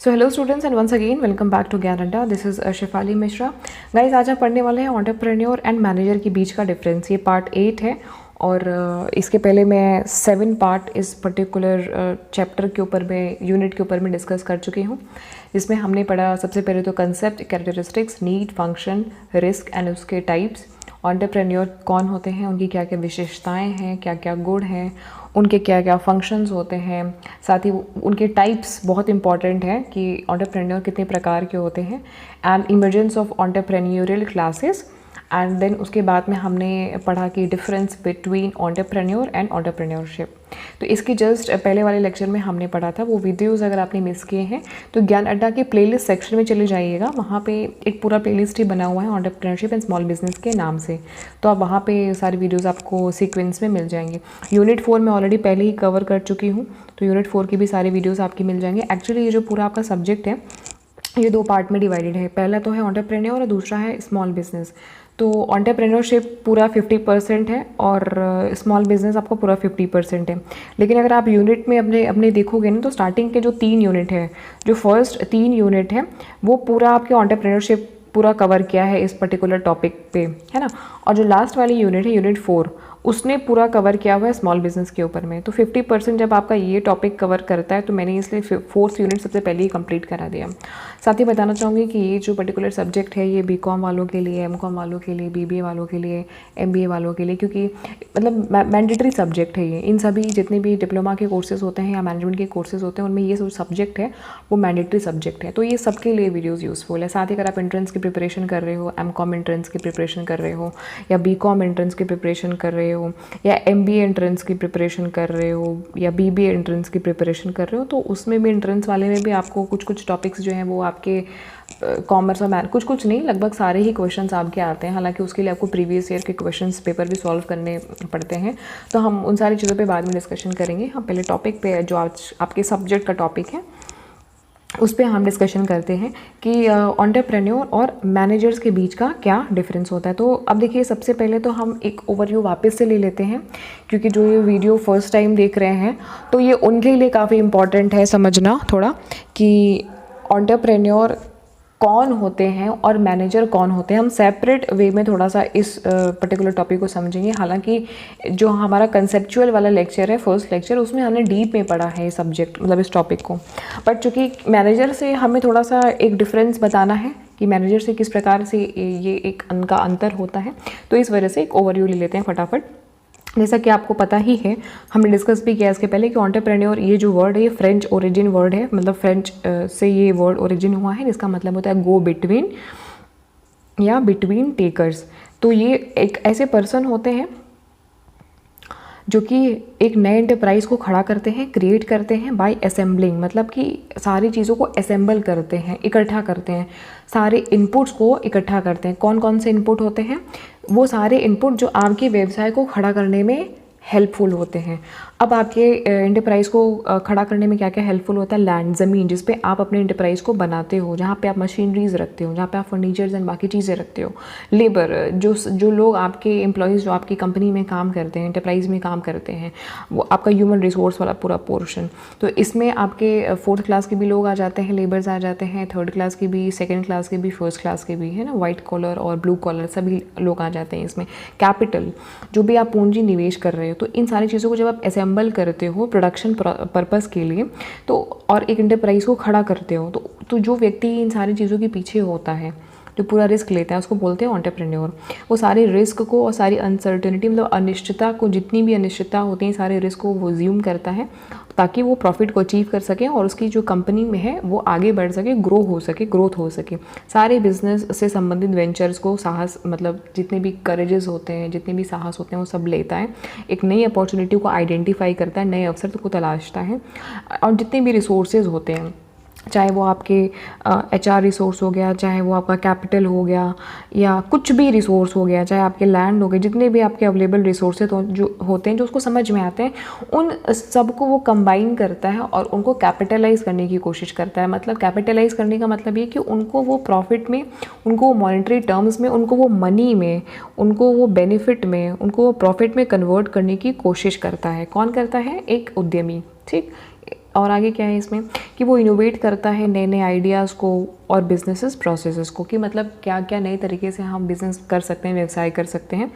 So hello students and once again welcome back to Gyan Adda. This is Shefali Mishra. Guys, आज हम पढ़ने वाले हैं एंटरप्रेन्योर एंड मैनेजर के बीच का डिफरेंस। ये पार्ट 8 है और इसके पहले मैं 7 पार्ट इस पर्टिकुलर चैप्टर के ऊपर में, यूनिट के ऊपर में डिस्कस कर चुकी हूँ, जिसमें हमने पढ़ा सबसे पहले तो concept, characteristics, need, function, risk and उसके टाइप्स। एंटरप्रेन्योर कौन होते हैं, उनकी क्या क्या विशेषताएं हैं, क्या क्या गुण हैं, उनके क्या क्या फंक्शंस होते हैं, साथ ही उनके टाइप्स बहुत इंपॉर्टेंट है कि एंटरप्रेन्योर कितने प्रकार के होते हैं, and emergence of entrepreneurial classes. And then उसके बाद में हमने पढ़ा कि difference between entrepreneur and entrepreneurship. तो इसकी जस्ट पहले वाले लेक्चर में हमने पढ़ा था। वो वीडियोस अगर आपने मिस किए हैं तो ज्ञान अड्डा के प्लेलिस्ट सेक्शन में चले जाइएगा। वहाँ पे एक पूरा प्लेलिस्ट ही बना हुआ है एंटरप्रेन्योरशिप एंड स्मॉल बिजनेस के नाम से। तो आप वहाँ पे सारी वीडियोस आपको सीक्वेंस में मिल जाएंगे। यूनिट 4 में ऑलरेडी पहले ही कवर कर चुकी हूँ, तो यूनिट 4 की भी सारी वीडियोज़ आपकी मिल जाएंगे। एक्चुअली ये जो पूरा आपका सब्जेक्ट है ये 2 पार्ट में डिवाइडेड है। पहला तो है एंटरप्रेन्योर और दूसरा है स्मॉल बिजनेस। तो एंटरप्रेन्योरशिप पूरा 50% है और स्मॉल बिजनेस आपका पूरा 50% है। लेकिन अगर आप यूनिट में अपने देखोगे ना, तो स्टार्टिंग के जो 3 यूनिट है, जो फर्स्ट 3 यूनिट है, वो पूरा आपके एंटरप्रेन्योरशिप पूरा कवर किया है इस पर्टिकुलर टॉपिक पे, है ना। और जो लास्ट वाली यूनिट है, यूनिट 4, उसने पूरा कवर किया हुआ है स्मॉल बिजनेस के ऊपर में। तो 50% जब आपका ये टॉपिक कवर करता है तो मैंने इसलिए 4th यूनिट सबसे पहले ही कंप्लीट करा दिया। साथ ही बताना चाहूँगी कि ये जो पर्टिकुलर सब्जेक्ट है ये बीकॉम वालों के लिए, एमकॉम वालों के लिए, बीबीए वालों के लिए, एमबीए वालों के लिए, क्योंकि मतलब मैंडेटरी सब्जेक्ट है ये। इन सभी जितने भी डिप्लोमा के कोर्सेज होते हैं या मैनेजमेंट के कोर्सेज होते हैं, उनमें ये जो सब्जेक्ट है वो मैंडेटरी सब्जेक्ट है। तो ये सबके लिए वीडियोज़ यूज़फुल है। साथ ही अगर आप एंट्रेंस की प्रिपरेशन कर रहे हो, एमकॉम एंट्रेंस की प्रिपरेशन कर रहे हो, या बीकॉम एंट्रेंस की प्रिपरेशन कर रहे हो, या एमबीए एंट्रेंस की प्रिपरेशन कर रहे हो, या बीबीए एंट्रेंस की प्रिपरेशन कर रहे हो, तो उसमें भी एंट्रेंस वाले में भी आपको कुछ टॉपिक्स जो हैं वो आपके कॉमर्स और मैथ, कुछ नहीं, लगभग सारे ही क्वेश्चंस आपके आते हैं। हालांकि उसके लिए आपको प्रीवियस ईयर के क्वेश्चंस पेपर भी सॉल्व करने पड़ते हैं। तो हम उन सारी चीज़ों पे बाद में डिस्कशन करेंगे। हम पहले टॉपिक पे, जो आज आपके सब्जेक्ट का टॉपिक है, उस पर हम डिस्कशन करते हैं कि एंटरप्रेन्योर और मैनेजर्स के बीच का क्या डिफरेंस होता है। तो अब देखिए, सबसे पहले तो हम एक ओवरव्यू वापस से ले लेते हैं, क्योंकि जो ये वीडियो फर्स्ट टाइम देख रहे हैं तो ये उनके लिए काफ़ी इम्पॉर्टेंट है समझना थोड़ा कि एंटरप्रेन्योर कौन होते हैं और मैनेजर कौन होते हैं। हम सेपरेट वे में थोड़ा सा इस पर्टिकुलर टॉपिक को समझेंगे। हालांकि जो हमारा कंसेप्चुअल वाला लेक्चर है, फर्स्ट लेक्चर, उसमें हमने डीप में पढ़ा है सब्जेक्ट, मतलब इस टॉपिक को। बट चूँकि मैनेजर से हमें थोड़ा सा एक डिफरेंस बताना है कि मैनेजर से किस प्रकार से ये एक उनका अंतर होता है, तो इस वजह से एक ओवरव्यू ले लेते हैं फटाफट। जैसा कि आपको पता ही है, हमने डिस्कस भी किया इसके पहले कि एंटरप्रेन्योर ये जो वर्ड है ये फ्रेंच ओरिजिन वर्ड है, मतलब फ्रेंच से ये वर्ड ओरिजिन हुआ है, जिसका मतलब होता है गो बिटवीन या बिटवीन टेकर्स। तो ये एक ऐसे पर्सन होते हैं जो कि एक नए एंटरप्राइज को खड़ा करते हैं, क्रिएट करते हैं बाय असेंबलिंग, मतलब कि सारी चीज़ों को असेंबल करते हैं, इकट्ठा करते हैं, सारे इनपुट्स को इकट्ठा करते हैं। कौन कौन से इनपुट होते हैं? वो सारे इनपुट जो आपके व्यवसाय को खड़ा करने में हेल्पफुल होते हैं। अब आपके एंटरप्राइज़ को खड़ा करने में क्या क्या हेल्पफुल होता है? लैंड, ज़मीन, जिस पे आप अपने एंटरप्राइज़ को बनाते हो, जहाँ पे आप मशीनरीज रखते हो, जहाँ पे आप फर्नीचर्स एंड बाकी चीज़ें रखते हो। लेबर, जो लोग आपके एम्प्लॉयज़ जो आपकी कंपनी में काम करते हैं, एंटरप्राइज़ में काम करते हैं, वो आपका ह्यूमन रिसोर्स वाला पूरा पोर्शन। तो इसमें आपके 4th क्लास के भी लोग आ जाते हैं, लेबर्स आ जाते हैं, 3rd क्लास के भी, 2nd क्लास के भी, 1st क्लास के भी, है ना, वाइट कॉलर और ब्लू कॉलर सभी लोग आ जाते हैं इसमें। कैपिटल, जो भी आप पूंजी निवेश कर रहे हो, तो इन सारी चीज़ों को जब आप असेंबल करते हो प्रोडक्शन पर्पस के लिए, तो और एक एंटरप्राइज को खड़ा करते हो, तो जो व्यक्ति इन सारी चीज़ों के पीछे होता है, जो पूरा रिस्क लेता है, उसको बोलते हैं एंटरप्रेन्योर। वो सारे रिस्क को और सारी अनसर्टेनिटी, मतलब अनिश्चितता को, जितनी भी अनिश्चितता होती है, सारे रिस्क को वो ज्यूम करता है ताकि वो प्रॉफिट को अचीव कर सके और उसकी जो कंपनी में है वो आगे बढ़ सके, ग्रोथ हो सके। सारे बिजनेस से संबंधित वेंचर्स को साहस, मतलब जितने भी करेजेस होते हैं, जितने भी साहस होते हैं, वो सब लेता है। एक नई अपॉर्चुनिटी को आइडेंटिफाई करता है, नए अवसर को तलाशता है। और जितने भी रिसोर्सेज होते हैं, चाहे वो आपके HR रिसोर्स हो गया, चाहे वो आपका कैपिटल हो गया, या कुछ भी रिसोर्स हो गया, चाहे आपके लैंड हो गए, जितने भी आपके अवेलेबल रिसोर्सेज जो होते हैं, जो उसको समझ में आते हैं, उन सबको वो कंबाइन करता है और उनको कैपिटलाइज करने की कोशिश करता है। मतलब कैपिटलाइज करने का मतलब ये कि उनको वो प्रॉफिट में, उनको वो मॉनेटरी टर्म्स में, उनको वो मनी में, उनको वो बेनिफिट में, उनको वो प्रॉफिट में कन्वर्ट करने की कोशिश करता है। कौन करता है? एक उद्यमी, ठीक। और आगे क्या है इसमें कि वो इनोवेट करता है नए नए आइडियाज़ को और बिजनेसेस प्रोसेसेस को, कि मतलब क्या क्या नए तरीके से हम बिज़नेस कर सकते हैं, व्यवसाय कर सकते हैं,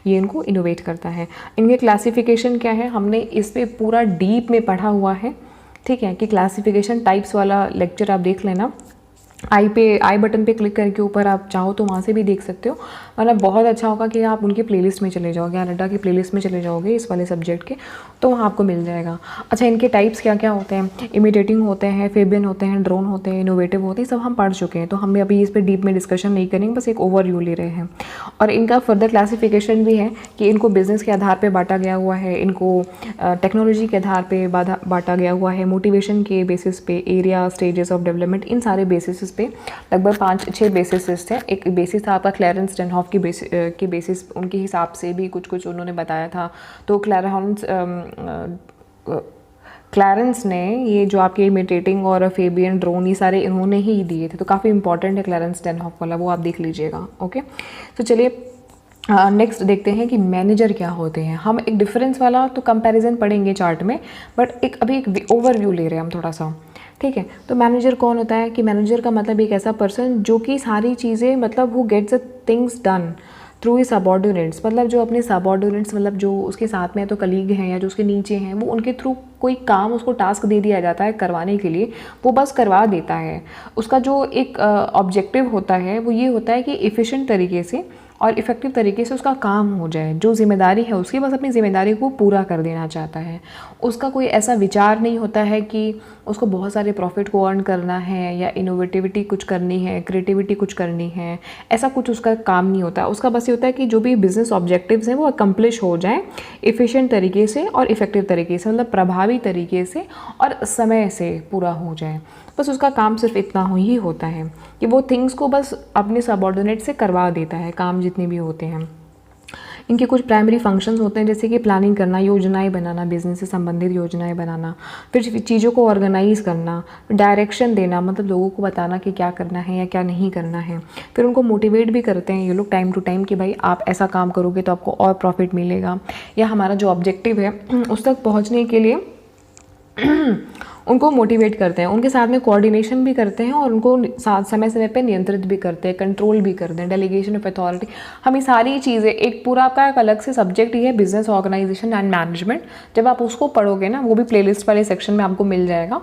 ये इनको इनोवेट करता है। इनके क्लासिफिकेशन क्या है, हमने इस पर पूरा डीप में पढ़ा हुआ है, ठीक है, कि क्लासिफिकेशन टाइप्स वाला लेक्चर आप देख लेना। आई बटन पे क्लिक करके ऊपर आप चाहो तो वहाँ से भी देख सकते हो, वरना बहुत अच्छा होगा कि आप उनकी प्लेलिस्ट में चले जाओगे, अड्डा की प्लेलिस्ट में चले जाओगे इस वाले सब्जेक्ट के, तो वहाँ आपको मिल जाएगा। अच्छा, इनके टाइप्स क्या क्या होते हैं, इमिटेटिंग होते हैं, फेबियन होते हैं, ड्रोन होते हैं, इनोवेटिव होते हैं, सब हम पढ़ चुके हैं, तो हम अभी इस पर डीप में डिस्कशन नहीं करेंगे, बस एक ओवरव्यू ले रहे हैं। और इनका फर्दर क्लासिफिकेशन भी है कि इनको बिज़नेस के आधार पर बांटा गया हुआ है, इनको टेक्नोलॉजी के आधार पर बांटा गया हुआ है, मोटिवेशन के बेसिस पे, एरिया, स्टेजेस ऑफ डेवलपमेंट, इन सारे बेसिस पे लगभग 5-6 बेसिस थे। एक बेसिस था आपका क्लैरेंस डेनहॉफ की बेसिस, उनके हिसाब से भी कुछ उन्होंने बताया था। तो क्लैरेंस ने ये जो आपके इमिटेटिंग और फेबियन, ड्रोन, ये सारे इन्होंने ही दिए थे, तो काफ़ी इंपॉर्टेंट है क्लैरेंस डेनहॉफ वाला, वो आप देख लीजिएगा। ओके, तो चलिए नेक्स्ट देखते हैं कि मैनेजर क्या होते हैं। हम एक डिफरेंस वाला तो कंपैरिजन पढ़ेंगे चार्ट में, बट अभी एक ओवरव्यू ले रहे हैं हम थोड़ा सा, ठीक है। तो मैनेजर कौन होता है, कि मैनेजर का मतलब एक ऐसा पर्सन जो कि सारी चीज़ें, मतलब who gets the things done through ही सबॉर्डिनेट्स, मतलब जो अपने सबॉर्डिनेट्स, मतलब जो उसके साथ में तो कलीग हैं या जो उसके नीचे हैं, वो उनके थ्रू कोई काम, उसको टास्क दे दिया जाता है करवाने के लिए, वो बस करवा देता है। उसका जो एक ऑब्जेक्टिव होता है वो ये होता है कि एफिशिएंट तरीके से और इफ़ेक्टिव तरीके से उसका काम हो जाए। जो जिम्मेदारी है उसकी, बस अपनी ज़िम्मेदारी को पूरा कर देना चाहता है। उसका कोई ऐसा विचार नहीं होता है कि उसको बहुत सारे प्रॉफिट को अर्न करना है या इनोवेटिविटी कुछ करनी है, क्रिएटिविटी कुछ करनी है, ऐसा कुछ उसका काम नहीं होता। उसका बस ये होता है कि जो भी बिज़नेस ऑब्जेक्टिव्स हैं वो अकम्प्लिश हो जाए एफिशिएंट तरीके से और इफ़ेक्टिव तरीके से, मतलब प्रभावी तरीके से और समय से पूरा हो जाए। बस उसका काम सिर्फ इतना ही होता है कि वो थिंग्स को बस अपने सबऑर्डिनेट से करवा देता है, काम जितने भी होते हैं। इनके कुछ प्राइमरी फंक्शंस होते हैं, जैसे कि प्लानिंग करना, योजनाएं बनाना, बिजनेस से संबंधित योजनाएं बनाना, फिर चीज़ों को ऑर्गेनाइज करना, डायरेक्शन देना, मतलब लोगों को बताना कि क्या करना है या क्या नहीं करना है। फिर उनको मोटिवेट भी करते हैं ये लोग टाइम टू टाइम कि भाई आप ऐसा काम करोगे तो आपको और प्रॉफिट मिलेगा, या हमारा जो ऑब्जेक्टिव है उस तक पहुँचने के लिए उनको मोटिवेट करते हैं, उनके साथ में कोऑर्डिनेशन भी करते हैं और उनको समय समय पे नियंत्रित भी करते हैं, कंट्रोल भी करते हैं, डेलीगेशन ऑफ अथॉरिटी। हम ये सारी चीज़ें, एक पूरा आपका एक अलग से सब्जेक्ट ही है बिजनेस ऑर्गेनाइजेशन एंड मैनेजमेंट। जब आप उसको पढ़ोगे ना, वो भी प्लेलिस्ट वाले सेक्शन में आपको मिल जाएगा,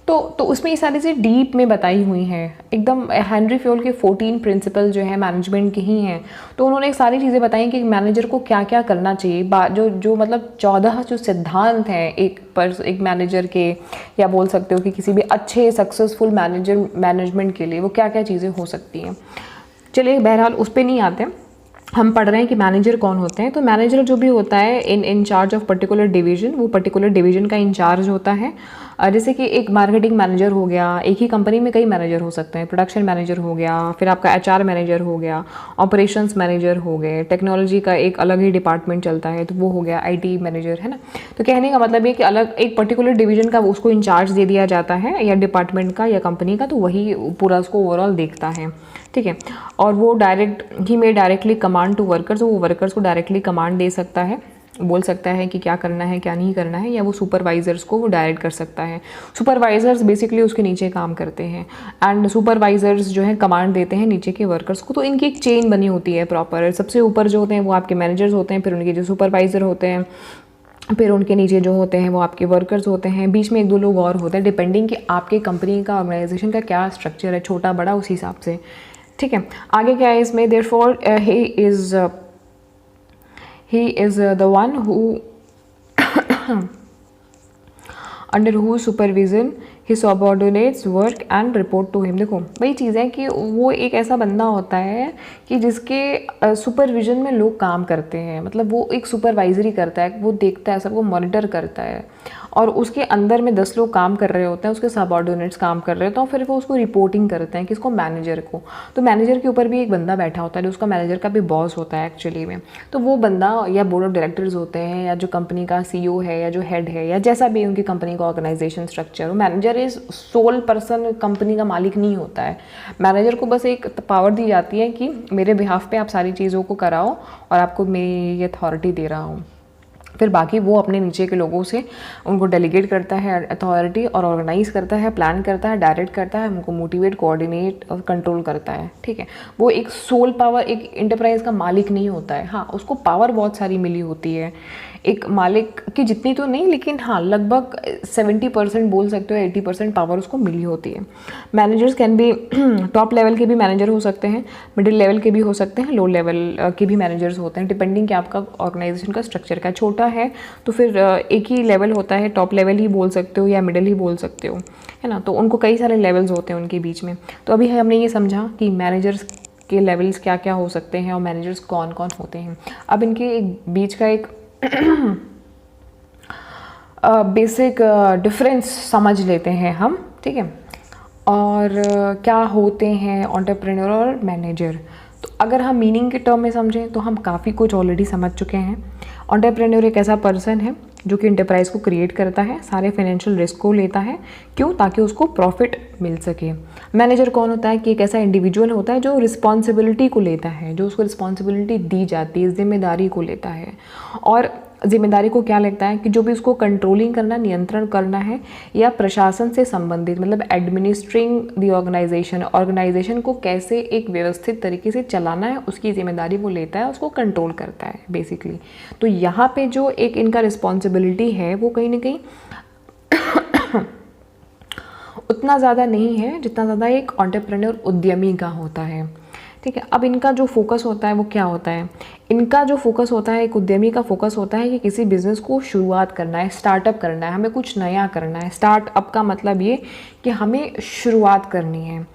तो उसमें ये सारी चीज़ें डीप में बताई हुई हैं एकदम। हेनरी फ्योल के 14 प्रिंसिपल जो है मैनेजमेंट के ही हैं, तो उन्होंने एक सारी चीज़ें बताई कि मैनेजर को क्या क्या करना चाहिए। जो मतलब 14 जो सिद्धांत हैं एक मैनेजर के, या बोल सकते हो कि किसी भी अच्छे सक्सेसफुल मैनेजमेंट के लिए वो क्या क्या चीज़ें हो सकती हैं। चलिए बहरहाल उस पर नहीं आते, हम पढ़ रहे हैं कि मैनेजर कौन होते हैं। तो मैनेजर जो भी होता है in charge of particular division, वो पर्टिकुलर डिवीजन का इंचार्ज होता है। जैसे कि एक मार्केटिंग मैनेजर हो गया, एक ही कंपनी में कई मैनेजर हो सकते हैं, प्रोडक्शन मैनेजर हो गया, फिर आपका एचआर मैनेजर हो गया, ऑपरेशंस मैनेजर हो गए, टेक्नोलॉजी का एक अलग ही डिपार्टमेंट चलता है तो वो हो गया आईटी मैनेजर, है ना। तो कहने का मतलब ये कि अलग एक पर्टिकुलर डिवीजन का उसको इंचार्ज दे दिया जाता है, या डिपार्टमेंट का या कंपनी का, तो वही पूरा उसको ओवरऑल देखता है, ठीक है। और वो डायरेक्टली कमांड टू वर्कर्स, वो वर्कर्स को डायरेक्टली कमांड दे सकता है, बोल सकता है कि क्या करना है क्या नहीं करना है, या वो सुपरवाइजर्स को वो डायरेक्ट कर सकता है। सुपरवाइजर्स बेसिकली उसके नीचे काम करते हैं, एंड सुपरवाइजर्स जो है कमांड देते हैं नीचे के वर्कर्स को। तो इनकी एक चेन बनी होती है प्रॉपर। सबसे ऊपर जो होते हैं वो आपके मैनेजर्स होते हैं, फिर उनके जो सुपरवाइजर होते हैं, फिर उनके नीचे जो होते हैं वो आपके वर्कर्स होते हैं, बीच में 1-2 लोग और होते हैं, डिपेंडिंग कि आपके कंपनी का ऑर्गेनाइजेशन का क्या स्ट्रक्चर है, छोटा बड़ा, उस हिसाब से, ठीक है। आगे क्या है इसमें, therefore he is the one who under whose supervision his subordinates work and report to him। देखो वही चीज़ है कि वो एक ऐसा बंदा होता है कि जिसके सुपरविजन में लोग काम करते हैं, मतलब वो एक सुपरवाइजरी करता है, वो देखता है, सबको मॉनिटर करता है, और उसके अंदर में 10 लोग काम कर रहे होते हैं, उसके सबऑर्डिनेट्स काम कर रहे होते हैं, फिर वो उसको रिपोर्टिंग करते हैं किसको, मैनेजर को। तो मैनेजर के ऊपर भी एक बंदा बैठा होता है जो उसका मैनेजर का भी बॉस होता है एक्चुअली में। तो वो बंदा या बोर्ड ऑफ डायरेक्टर्स होते हैं, या जो कंपनी का CEO है, या जो हेड है, या जैसा भी उनकी कंपनी का ऑर्गेनाइजेशन स्ट्रक्चर हो, manager is sole person, company का मालिक नहीं होता है। मैनेजर को बस एक पावर दी जाती है कि मेरे बिहाफ पे आप सारी चीज़ों को कराओ और आपको मैं ये अथॉरिटी दे रहा हूँ। फिर बाकी वो अपने नीचे के लोगों से उनको डेलीगेट करता है अथॉरिटी, और ऑर्गेनाइज करता है, प्लान करता है, डायरेक्ट करता है, उनको मोटिवेट, कोऑर्डिनेट और कंट्रोल करता है। ठीक है, वो एक सोल पावर, एक इंटरप्राइज का मालिक नहीं होता है। हाँ, उसको पावर बहुत सारी मिली होती है, एक मालिक की जितनी तो नहीं, लेकिन हाँ लगभग 70% बोल सकते हो, 80% पावर उसको मिली होती है। Managers can be top level के भी मैनेजर हो सकते हैं, मिडिल लेवल के भी हो सकते हैं, लो लेवल के भी मैनेजर्स होते हैं, डिपेंडिंग कि आपका ऑर्गेनाइजेशन का स्ट्रक्चर का छोटा है तो फिर एक ही लेवल होता है, टॉप लेवल ही बोल सकते हो या मिडिल ही बोल सकते हो, है ना। तो उनको कई सारे लेवल्स होते हैं उनके बीच में। तो अभी हमने ये समझा कि मैनेजर्स के लेवल्स क्या क्या हो सकते हैं और मैनेजर्स कौन कौन होते हैं। अब इनके एक बीच का एक बेसिक डिफरेंस समझ लेते हैं हम, ठीक है। और क्या होते हैं एंटरप्रेन्योर और मैनेजर। तो अगर हम मीनिंग के टर्म में समझें तो हम काफ़ी कुछ ऑलरेडी समझ चुके हैं। एंटरप्रेन्योर एक ऐसा पर्सन है जो कि इंटरप्राइज को क्रिएट करता है, सारे फाइनेंशियल रिस्क को लेता है, क्यों? ताकि उसको प्रॉफिट मिल सके। मैनेजर कौन होता है कि एक ऐसा इंडिविजुअल होता है जो रिस्पॉन्सिबिलिटी को लेता है, जो उसको रिस्पॉन्सिबिलिटी दी जाती है, जिम्मेदारी को लेता है। और जिम्मेदारी को क्या लगता है कि जो भी उसको कंट्रोलिंग करना, नियंत्रण करना है, या प्रशासन से संबंधित, मतलब एडमिनिस्ट्रिंग द ऑर्गेनाइजेशन को कैसे एक व्यवस्थित तरीके से चलाना है, उसकी जिम्मेदारी वो लेता है, उसको कंट्रोल करता है बेसिकली। तो यहाँ पे जो एक इनका रिस्पॉन्सिबिलिटी है वो कहीं ना कहीं उतना ज़्यादा नहीं है जितना ज़्यादा एक एंटरप्रेन्योर उद्यमी का होता है, ठीक है। अब इनका जो फोकस होता है वो क्या होता है? इनका जो फोकस होता है, एक उद्यमी का फोकस होता है कि किसी बिज़नेस को शुरुआत करना है, स्टार्टअप करना है, हमें कुछ नया करना है। स्टार्टअप का मतलब ये कि हमें शुरुआत करनी है।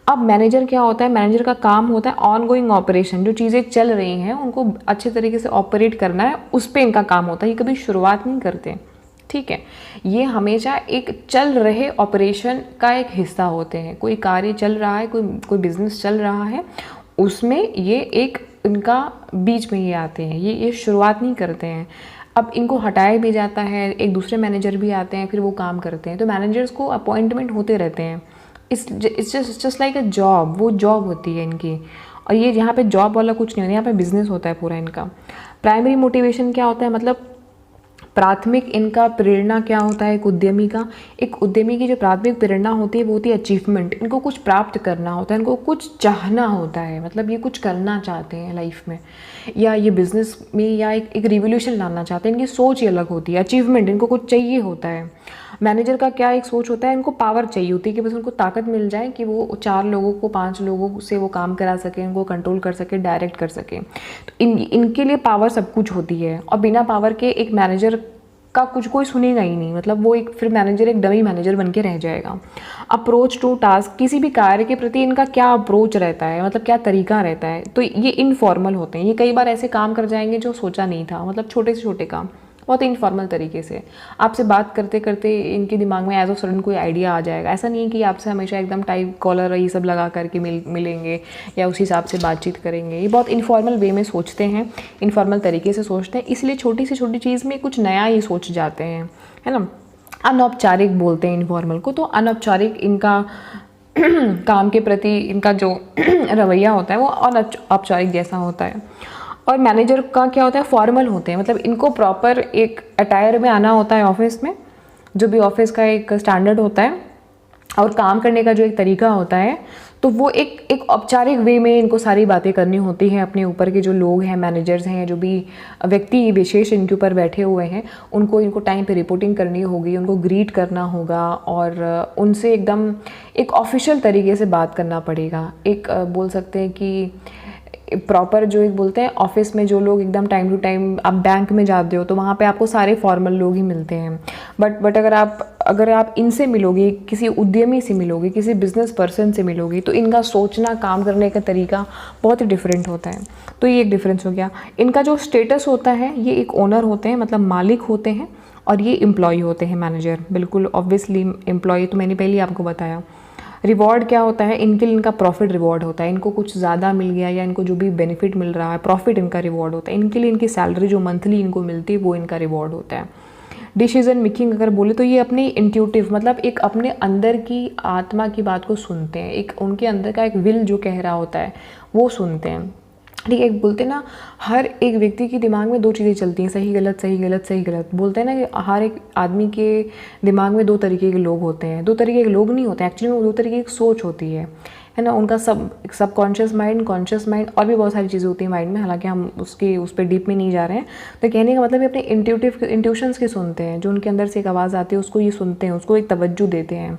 अब मैनेजर क्या होता है? मैनेजर का काम होता है ऑनगोइंग ऑपरेशन, जो चीज़ें चल रही हैं उनको अच्छे तरीके से ऑपरेट करना है, उस पर इनका काम होता है। ये कभी शुरुआत नहीं करते, ठीक है। ये हमेशा एक चल रहे ऑपरेशन का एक हिस्सा होते हैं। कोई कार्य चल रहा है, कोई बिजनेस चल रहा है, उसमें ये एक इनका बीच में ये आते हैं, ये शुरुआत नहीं करते हैं। अब इनको हटाया भी जाता है, एक दूसरे मैनेजर भी आते हैं, फिर वो काम करते हैं। तो मैनेजर्स को अपॉइंटमेंट होते रहते हैं। It's just like a job, वो जॉब होती है इनकी। और ये यहाँ पे जॉब वाला कुछ नहीं होता, यहाँ पे बिजनेस होता है पूरा इनका। प्राइमरी मोटिवेशन क्या होता है, मतलब प्राथमिक इनका प्रेरणा क्या होता है? एक उद्यमी की जो प्राथमिक प्रेरणा होती है वो होती है अचीवमेंट। इनको कुछ प्राप्त करना होता है, इनको कुछ चाहना होता है, मतलब ये कुछ करना चाहते हैं लाइफ में, या ये बिजनेस में, या एक रिवोल्यूशन लाना चाहते हैं। इनकी सोच ही अलग होती है, अचीवमेंट, इनको कुछ चाहिए होता है। मैनेजर का क्या एक सोच होता है, इनको पावर चाहिए होती है कि बस उनको ताकत मिल जाए कि वो 4 लोगों को, 5 लोगों से वो काम करा सके, उनको कंट्रोल कर सके, डायरेक्ट कर सके। तो इनके लिए पावर सब कुछ होती है। और बिना पावर के एक मैनेजर का कुछ कोई सुनेगा ही नहीं, मतलब वो एक फिर मैनेजर एक डमी मैनेजर बन के रह जाएगा। अप्रोच टू टास्क, किसी भी कार्य के प्रति इनका क्या अप्रोच रहता है, मतलब क्या तरीका रहता है, तो ये इनफॉर्मल होते हैं। ये कई बार ऐसे काम कर जाएंगे जो सोचा नहीं था, मतलब छोटे से छोटे काम बहुत इनफॉर्मल तरीके से। आपसे बात करते करते इनके दिमाग में एज ऑफ सडन कोई आइडिया आ जाएगा। ऐसा नहीं है कि आपसे हमेशा एकदम टाइप कॉलर ये सब लगा करके मिलेंगे या उस हिसाब से बातचीत करेंगे। ये बहुत इनफॉर्मल वे में सोचते हैं, इनफॉर्मल तरीके से सोचते हैं, इसलिए छोटी से छोटी चीज़ में कुछ नया ही सोच जाते हैं, है ना। अनौपचारिक बोलते हैं इनफॉर्मल को। तो अनौपचारिक इनका काम के प्रति इनका जो रवैया होता है वो अनौपचारिक जैसा होता है। और मैनेजर का क्या होता है, फॉर्मल होते हैं, मतलब इनको प्रॉपर एक अटायर में आना होता है ऑफिस में, जो भी ऑफिस का एक स्टैंडर्ड होता है, और काम करने का जो एक तरीका होता है, तो वो एक औपचारिक वे में इनको सारी बातें करनी होती हैं। अपने ऊपर के जो लोग हैं, मैनेजर्स हैं, जो भी व्यक्ति विशेष इनके ऊपर बैठे हुए हैं, इनको टाइम पे रिपोर्टिंग करनी होगी, उनको ग्रीट करना होगा, और उनसे एकदम एक ऑफिशियल तरीके से बात करना पड़ेगा। एक बोल सकते हैं कि प्रॉपर जो एक बोलते हैं ऑफिस में जो लोग एकदम टाइम टू टाइम, आप बैंक में जाते हो तो वहाँ पे आपको सारे फॉर्मल लोग ही मिलते हैं। बट अगर आप इनसे मिलोगे, किसी उद्यमी से मिलोगे, किसी बिजनेस पर्सन से मिलोगे, तो इनका सोचना, काम करने का तरीका बहुत ही डिफरेंट होता है। तो ये एक डिफरेंस हो गया। इनका जो स्टेटस होता है, ये एक ओनर होते हैं, मतलब मालिक होते हैं, और ये एम्प्लॉय होते हैं। मैनेजर बिल्कुल ऑब्वियसली एम्प्लॉय, तो मैंने पहले ही आपको बताया। रिवॉर्ड क्या होता है इनके लिए? इनका प्रॉफिट रिवॉर्ड होता है। इनको कुछ ज़्यादा मिल गया या इनको जो भी बेनिफिट मिल रहा है, प्रॉफिट इनका रिवॉर्ड होता है। इनके लिए इनकी सैलरी जो मंथली इनको मिलती है वो इनका रिवॉर्ड होता है। डिसीजन मेकिंग अगर बोले तो ये अपनी इंट्यूटिव, मतलब एक अपने अंदर की आत्मा की बात को सुनते हैं, एक उनके अंदर का एक विल जो कह रहा होता है वो सुनते हैं। ठीक है, एक बोलते हैं ना, हर एक व्यक्ति के दिमाग में दो चीज़ें चलती हैं, सही गलत सही गलत सही गलत। बोलते हैं ना कि हर एक आदमी के दिमाग में दो तरीके के लोग होते हैं। दो तरीके के लोग नहीं होते एक्चुअली, वो दो तरीके की सोच होती है ना। उनका सबकॉन्शियस माइंड, कॉन्शियस माइंड और भी बहुत सारी चीज़ें होती हैं माइंड में, हालांकि हम उस पर डीप में नहीं जा रहे हैं। तो कहने का मतलब ये अपने इंट्यूशंस के सुनते हैं, जो उनके अंदर से एक आवाज़ आती है उसको ये सुनते हैं, उसको एक तवज्जो देते हैं।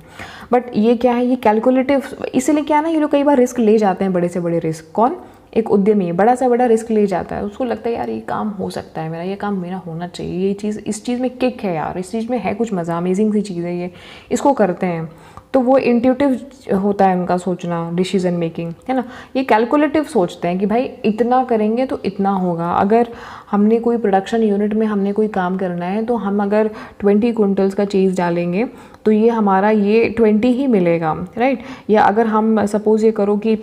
बट ये क्या है, ये कैलकुलेटिव, इसीलिए क्या है ना, ये लोग कई बार रिस्क ले जाते हैं, बड़े से बड़े रिस्क। कौन? एक उद्यमी बड़ा से बड़ा रिस्क ले जाता है, उसको लगता है यार ये काम हो सकता है मेरा, ये काम मेरा होना चाहिए, ये चीज़, इस चीज़ में किक है यार, इस चीज़ में है कुछ मज़ा, अमेजिंग सी चीज़ है ये, इसको करते हैं। तो वो इंट्यूटिव होता है उनका सोचना, डिसीजन मेकिंग, है ना। ये कैलकुलेटिव सोचते हैं कि भाई इतना करेंगे तो इतना होगा। अगर हमने कोई प्रोडक्शन यूनिट में हमने कोई काम करना है, तो हम अगर 20 क्विंटल्स का चीज़ डालेंगे तो ये हमारा ये 20 ही मिलेगा, राइट। या अगर हम सपोज़ ये करो कि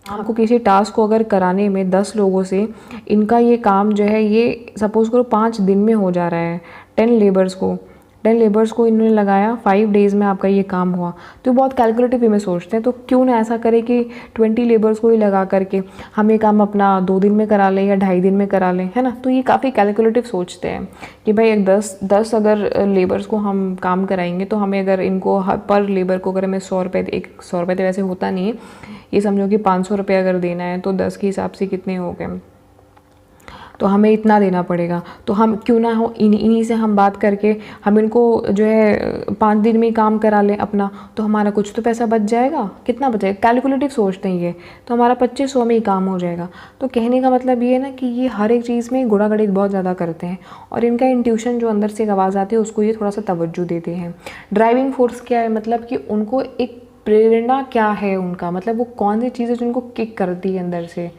आपको किसी टास्क को अगर कराने में 10 लोगों से इनका ये काम जो है, ये सपोज़ करो 5 दिन में हो जा रहा है, 10 लेबर्स को इन्होंने लगाया, 5 डेज़ में आपका ये काम हुआ। तो बहुत कैलकुलेटिव वे में सोचते हैं, तो क्यों ना ऐसा करें कि 20 लेबर्स को ही लगा करके हम ये काम अपना 2 दिन में करा लें या 2.5 दिन में करा लें, है ना। तो ये काफ़ी कैलकुलेटिव सोचते हैं कि भाई एक 10 अगर लेबर्स को हम काम कराएंगे तो हमें अगर इनको पर लेबर को अगर हमें 100 रुपये, 100 रुपये तो वैसे होता नहीं है, ये समझो कि 500 रुपये अगर देना है तो 10 के हिसाब से कितने हो गए, तो हमें इतना देना पड़ेगा। तो हम क्यों ना हो इन्हीं से हम बात करके हम इनको जो है 5 दिन में ही काम करा लें अपना, तो हमारा कुछ तो पैसा बच जाएगा। कितना बचेगा? कैलकुलेटिव सोचते हैं ये, तो हमारा 2500 में ही काम हो जाएगा। तो कहने का मतलब ये है ना कि ये हर एक चीज़ में गुणा गणित बहुत ज़्यादा करते हैं, और इनका इंट्यूशन जो अंदर से एक आवाज़ आती है उसको ये थोड़ा सा तवज्जो देते हैं। ड्राइविंग फोर्स क्या है, मतलब कि उनको एक प्रेरणा क्या है उनका, मतलब वो कौन सी चीज़ है जो उनको किक करती है अंदर से,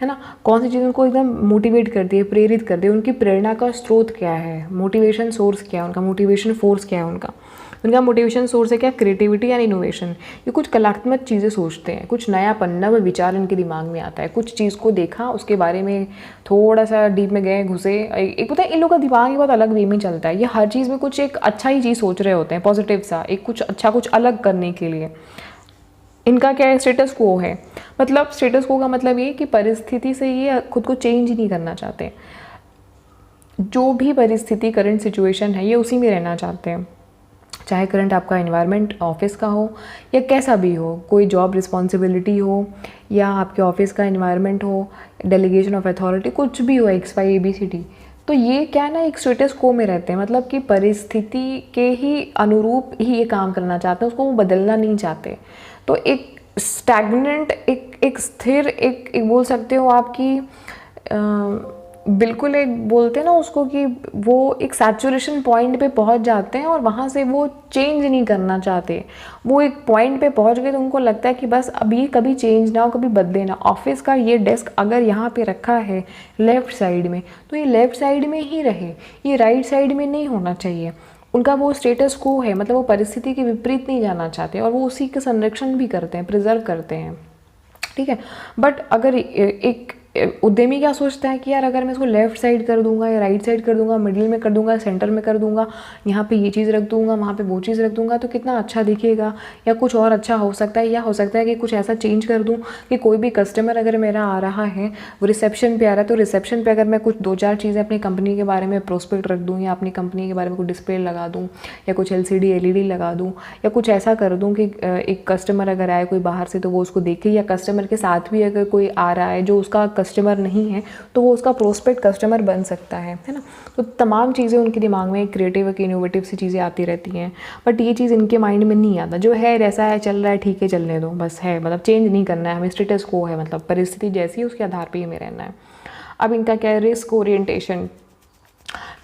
है ना। कौन सी चीज़ उनको एकदम मोटिवेट करती है, प्रेरित करती है, उनकी प्रेरणा का स्रोत क्या है, मोटिवेशन सोर्स क्या है उनका, मोटिवेशन फोर्स क्या है उनका मोटिवेशन सोर्स है क्या? क्रिएटिविटी या इनोवेशन। ये कुछ कलात्मक चीज़ें सोचते हैं, कुछ नयापन, नव विचार इनके दिमाग में आता है। कुछ चीज़ को देखा, उसके बारे में थोड़ा सा डीप में गए, घुसे। एक पता है इन लोगों का दिमाग ही बहुत अलग वे में चलता है, ये हर चीज़ में कुछ एक अच्छा ही चीज़ सोच रहे होते हैं, पॉजिटिव सा, एक कुछ अच्छा, कुछ अलग करने के लिए। इनका क्या है? स्टेटस को है, मतलब स्टेटस को का मतलब ये कि परिस्थिति से ये खुद को चेंज नहीं करना चाहते। जो भी परिस्थिति, करंट सिचुएशन है, ये उसी में रहना चाहते हैं। चाहे करंट आपका एनवायरनमेंट ऑफिस का हो या कैसा भी हो, कोई जॉब रिस्पॉन्सिबिलिटी हो या आपके ऑफिस का एनवायरनमेंट हो, डेलीगेशन ऑफ अथॉरिटी, कुछ भी हो, XYABCD, तो ये क्या है ना, एक स्टेटस को में रहते हैं, मतलब कि परिस्थिति के ही अनुरूप ही ये काम करना चाहते हैं, उसको वो बदलना नहीं चाहते। तो एक स्टैग्नेंट, एक स्थिर, एक बोल सकते हो आपकी बिल्कुल, एक बोलते हैं ना उसको कि वो एक सैचुरेशन पॉइंट पे पहुंच जाते हैं और वहाँ से वो चेंज नहीं करना चाहते। वो एक पॉइंट पे पहुंच गए तो उनको लगता है कि बस अभी कभी चेंज ना हो, कभी बदले ना। ऑफिस का ये डेस्क अगर यहाँ पे रखा है लेफ़्ट साइड में, तो ये लेफ़्ट साइड में ही रहे, ये राइट साइड में नहीं होना चाहिए। उनका वो स्टेटस को है, मतलब वो परिस्थिति के विपरीत नहीं जाना चाहते, और वो उसी का संरक्षण भी करते हैं, प्रिजर्व करते हैं, ठीक है। बट अगर एक उद्यमी क्या सोचता है कि यार अगर मैं इसको लेफ्ट साइड कर दूंगा या राइट साइड कर दूंगा, मिडिल में कर दूंगा, सेंटर में कर दूंगा, यहाँ पे ये चीज़ रख दूंगा, वहाँ पे वो चीज़ रख दूंगा, तो कितना अच्छा दिखेगा, या कुछ और अच्छा हो सकता है, या हो सकता है कि कुछ ऐसा चेंज कर दूँ कि कोई भी कस्टमर अगर मेरा आ रहा है, वो रिसेप्शन पे आ रहा है, तो रिसेप्शन पे अगर मैं कुछ 2-4 चीज़ें अपनी कंपनी के बारे में प्रोस्पेक्ट रख दूँ, या अपनी कंपनी के बारे में कुछ डिस्प्ले लगा दूँ, या कुछ LCD LED लगा दूँ, या कुछ ऐसा कर दूँ कि एक कस्टमर अगर आए कोई बाहर से तो वो उसको देखे, या कस्टमर के साथ भी अगर कोई आ रहा है जो उसका कस्टमर नहीं है तो वो उसका प्रोस्पेक्ट कस्टमर बन सकता है ना। तो तमाम चीज़ें उनके दिमाग में क्रिएटिव, इनोवेटिव सी चीज़ें आती रहती हैं, बट ये चीज़ इनके माइंड में नहीं आता। जो है ऐसा है, चल रहा है, ठीक है, चलने दो, बस है, मतलब चेंज नहीं करना है हमें, स्टेटस को है, मतलब परिस्थिति जैसी है उसके आधार पर ही हमें रहना है। अब इनका क्या है? रिस्क ओरिएंटेशन,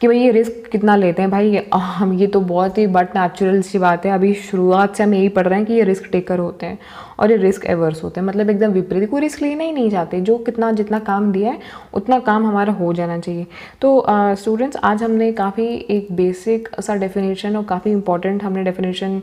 कि भाई ये रिस्क कितना लेते हैं भाई हम, ये तो बहुत ही बट नेचुरल सी बात है। अभी शुरुआत से हम यही पढ़ रहे हैं कि ये रिस्क टेकर होते हैं और ये रिस्क एवर्स होते हैं, मतलब एकदम विपरीत, कोई रिस्क लेना ही नहीं चाहते। जो जितना काम दिया है उतना काम हमारा हो जाना चाहिए। तो स्टूडेंट्स, आज हमने काफ़ी एक बेसिक सा डेफिनेशन और काफ़ी इंपॉर्टेंट हमने डेफिनेशन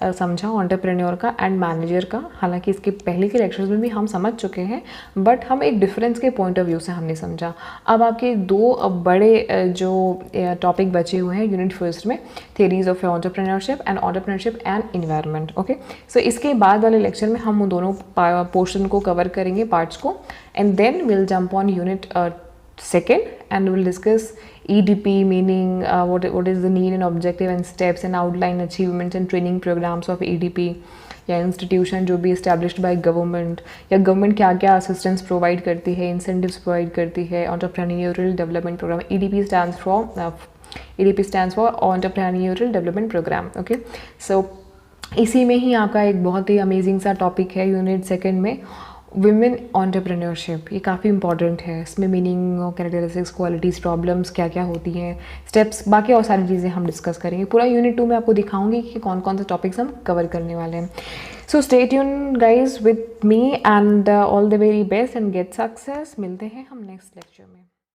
समझा एंटरप्रेन्योर का एंड मैनेजर का। हालांकि इसके पहले के लेक्चर्स में भी हम समझ चुके हैं, बट हम एक डिफरेंस के पॉइंट ऑफ व्यू से हमने समझा। अब आपके दो बड़े जो टॉपिक बचे हुए हैं यूनिट फर्स्ट में, theories of entrepreneurship and entrepreneurship and environment. Okay, so इसके बाद वाले लेक्चर में हम उन दोनों पोर्शन को कवर करेंगे, पार्ट्स को, and then will jump on unit second and we'll discuss EDP meaning, what is the need and objective and steps and outline achievements and training programs of EDP या institution जो भी established by government, या government क्या क्या assistance provide करती है, incentives provide करती है। Entrepreneurial development programme, EDP stands for entrepreneurial development programme. Okay, so इसी में ही आपका एक बहुत ही अमेजिंग सा टॉपिक है यूनिट सेकेंड में, विमेन एंटरप्रेन्योरशिप। ये काफ़ी इंपॉर्टेंट है, इसमें मीनिंग, कैरेक्टरिस्टिक्स, क्वालिटीज़, प्रॉब्लम्स क्या क्या होती हैं, स्टेप्स, बाकी और सारी चीज़ें हम डिस्कस करेंगे। पूरा यूनिट 2 में आपको दिखाऊंगी कि कौन कौन से टॉपिक्स हम कवर करने वाले हैं। So stay tune guys with me and all the very best and get success. मिलते हैं हम नेक्स्ट लेक्चर में।